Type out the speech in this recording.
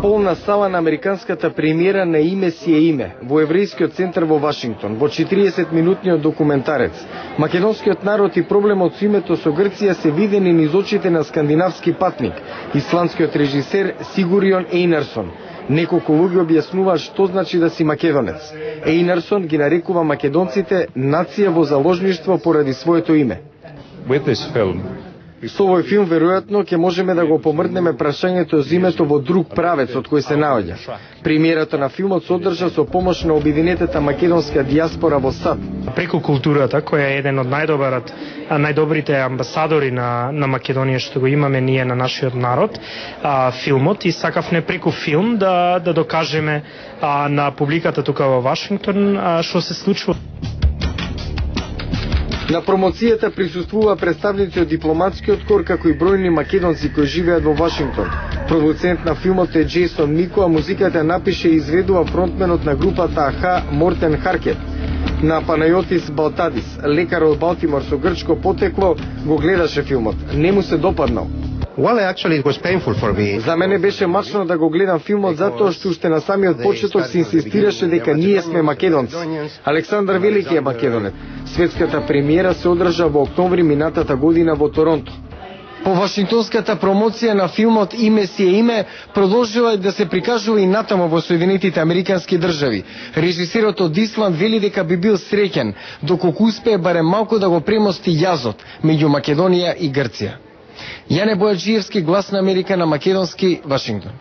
Полна сала на американската премиера на Име си е име во еврејскиот центар во Вашингтон, во 40-минутниот документарец. Македонскиот народ и проблемот со името со Грција се видени низ очите на скандинавски патник, исландскиот режисер Сигурјон Ейнарсон. Неколку луѓе објаснуваат што значи да си македонец. Ейнарсон ги нарекува македонците нација во заложништво поради своето име. Со овој филм веројатно ќе можеме да го помрднеме прашањето за името во друг правец од кој се наоѓа. Премиерата на филмот се одржа со помош на обединетата македонска дијаспора во САД. Преку културата, која е еден од најдобрите амбасадори на Македонија што го имаме ние на нашиот народ, филмот, и сакавме преку филм да докажеме на публиката тука во Вашингтон што се случува. На промоцијата присуствува представници од дипломатскиот кор, како и бројни македонци кои живеат во Вашингтон. Продуцент на филмот е Джейсон Мико, а музиката напише и изведува фронтменот на групата АХ Мортен Харкет. На Панајотис Балтадис, лекар од Балтимор со грчко потекло, го гледаше филмот. Не му се допаднал. За мене беше мачно да го гледам филмот затоа што уште на самиот почеток се инсистираше дека ние сме македонци. Александар Велики е македонец. Светската премиера се одржа во октомври минатата година во Торонто. По вашингтонската промоција на филмот Име си е име продолжува да се прикажува и натаму во Соединетите Американски држави. Режисерот од Исланд вели дека би бил среќен доколку успее барем малку да го премости јазот меѓу Македонија и Грција. Јане Бојаджиевски, Глас на Америка, на македонски, Вашингтон.